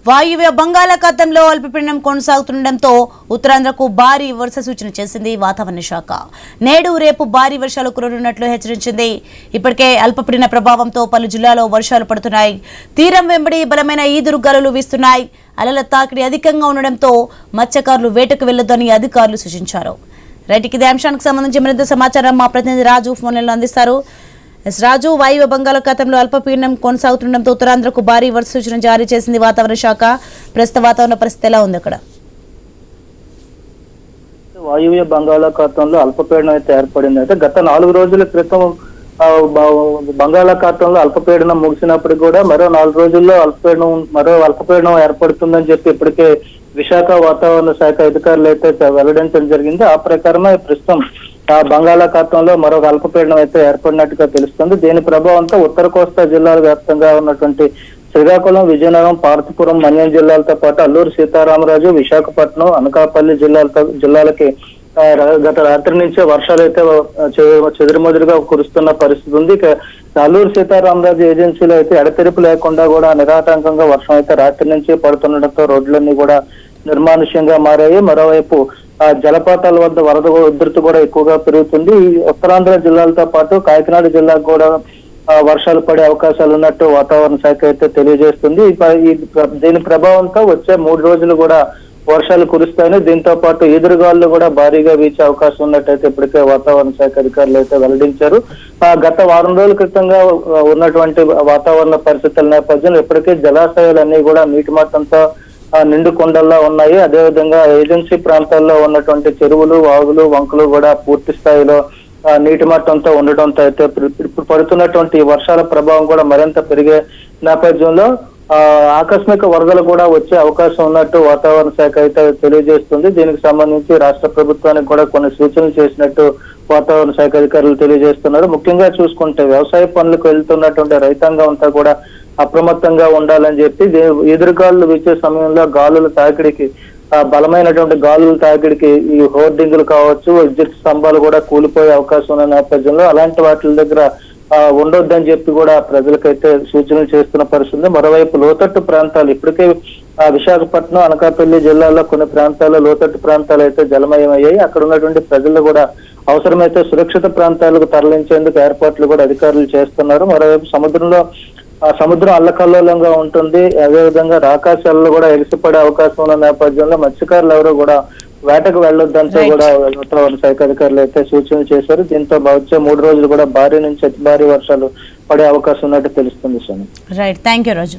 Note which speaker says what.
Speaker 1: వాయువ్య బంగాళాఖాతంలో అల్పపీడనం కొనసాగుతుండటంతో ఉత్తరాంధ్రకు భారీ వర్ష సూచన చేసింది వాతావరణ శాఖ. నేడు రేపు భారీ వర్షాలు కురనున్నట్లు హెచ్చరించింది. ఇప్పటికే అల్పపీడన ప్రభావంతో పలు జిల్లాల్లో వర్షాలు పడుతున్నాయి. తీరం వెంబడి బలమైన ఈదురు గాలులు వీస్తున్నాయి. అలల తాకిడి అధికంగా ఉండడంతో మత్స్యకారులు వేటకు వెళ్లొద్దని అధికారులు సూచించారు. రైట్, ఇదే అంశానికి సంబంధించి మరింత సమాచారం మా ప్రతినిధి రాజు ఫోన్లలో అందిస్తారు. రాజు, వాయువ్య బంగాళాఖాతంలో అల్పపీడనం కొనసాగుతుండటంతో ఉత్తరాంధ్రకు భారీ వర్ష సూచన జారీ చేసింది వాతావరణ శాఖ. ప్రస్తుత వాతావరణ పరిస్థితి ఎలా ఉంది అక్కడ?
Speaker 2: వాయువ్య బంగాళాఖాతంలో అల్పపీడనం అయితే ఏర్పడింది. అయితే గత 4 రోజుల క్రితం బంగాళాఖాతంలో అల్పపీడనం ముగిసినప్పుడు కూడా మరో 4 రోజుల్లో అల్పపీడనం ఏర్పడుతుందని చెప్పి ఇప్పటికే విశాఖ వాతావరణ శాఖ అధికారులు అయితే వెల్లడించడం జరిగింది. ఆ ప్రకారమే ప్రస్తుతం బంగాళాఖాతంలో మరొక అల్పపీడనం అయితే ఏర్పడినట్టుగా తెలుస్తుంది. దీని ప్రభావంతో ఉత్తర కోస్తా జిల్లాల వ్యాప్తంగా ఉన్నటువంటి శ్రీకాకుళం, విజయనగరం, పార్వతీపురం, మన్యం జిల్లాలతో పాటు అల్లూరు సీతారామరాజు, విశాఖపట్నం, అనకాపల్లి జిల్లాలకి గత రాత్రి నుంచే వర్షాలు అయితే చెదురుమదురుగా కురుస్తున్న పరిస్థితి ఉంది. ఇక అల్లూరు సీతారామరాజు ఏజెన్సీలో అయితే ఎడతెరిపి లేకుండా కూడా నిరాటంకంగా వర్షం అయితే రాత్రి నుంచి పడుతుండటంతో రోడ్లన్నీ కూడా నిర్మానుష్యంగా మారాయి. మరోవైపు జలపాతాల వద్ద వరద ఉధృతి కూడా ఎక్కువగా పెరుగుతుంది. ఉత్తరాంధ్ర జిల్లాలతో పాటు కాకినాడ జిల్లాకు కూడా వర్షాలు పడే అవకాశాలు ఉన్నట్టు వాతావరణ శాఖ అయితే తెలియజేస్తుంది. దీని ప్రభావంతో వచ్చే 3 రోజులు కూడా వర్షాలు కురుస్తాయని, దీంతో పాటు ఎదురుగాలు కూడా భారీగా వీచే అవకాశం ఉన్నట్టయితే ఇప్పటికే వాతావరణ శాఖ అధికారులు అయితే వెల్లడించారు. గత వారం రోజుల క్రితంగా ఉన్నటువంటి వాతావరణ పరిస్థితుల నేపథ్యంలో ఇప్పటికే జలాశయాలన్నీ కూడా నీటి మట్టంతో నిండు కొండల్లో ఉన్నాయి. అదేవిధంగా ఏజెన్సీ ప్రాంతాల్లో ఉన్నటువంటి చెరువులు, వాగులు, వంకలు కూడా పూర్తి స్థాయిలో నీటి మట్టంతో ఉండటంతో అయితే ఇప్పుడు పడుతున్నటువంటి వర్షాల ప్రభావం కూడా మరింత పెరిగే నేపథ్యంలో ఆకస్మిక వరదలు కూడా వచ్చే అవకాశం ఉన్నట్టు వాతావరణ శాఖ అయితే తెలియజేస్తుంది. దీనికి సంబంధించి రాష్ట్ర ప్రభుత్వానికి కూడా కొన్ని సూచనలు చేసినట్టు వాతావరణ శాఖ అధికారులు తెలియజేస్తున్నారు. ముఖ్యంగా చూసుకుంటే వ్యవసాయ పనులకు వెళ్తున్నటువంటి రైతాంగం అంతా కూడా అప్రమత్తంగా ఉండాలని చెప్పి, ఎదురుగాలు వీచే సమయంలో గాలుల తాకిడికి బలమైనటువంటి గాలుల తాకిడికి ఈ హోర్డింగులు కావచ్చు, విద్యుత్ స్తంభాలు కూడా కూలిపోయే అవకాశం ఉన్న నేపథ్యంలో అలాంటి వాటి దగ్గర ఉండొద్దని చెప్పి కూడా ప్రజలకైతే సూచనలు చేస్తున్న పరిస్థితి. మరోవైపు లోతట్టు ప్రాంతాలు ఇప్పటికే విశాఖపట్నం, అనకాపల్లి జిల్లాలో కొన్ని ప్రాంతాల్లో లోతట్టు ప్రాంతాలు అయితే జలమయమయ్యాయి. అక్కడ ఉన్నటువంటి ప్రజలు కూడా అవసరమైతే సురక్షిత ప్రాంతాలకు తరలించేందుకు ఏర్పాట్లు కూడా అధికారులు చేస్తున్నారు. మరోవైపు సముద్రం అల్లకల్లోలంగా ఉంటుంది. అదేవిధంగా రాకాశాలలో కూడా ఎగిసిపడే అవకాశం ఉన్న నేపథ్యంలో మత్స్యకారులు ఎవరు కూడా వేటకు వెళ్లొద్దంటూ కూడా వాతావరణ శాఖ అధికారులు అయితే సూచనలు చేశారు. దీంతో వచ్చే 3 రోజులు కూడా భారీ నుంచి అతి భారీ వర్షాలు పడే అవకాశం ఉన్నట్టు తెలుస్తుంది.
Speaker 1: Right, thank you Raju.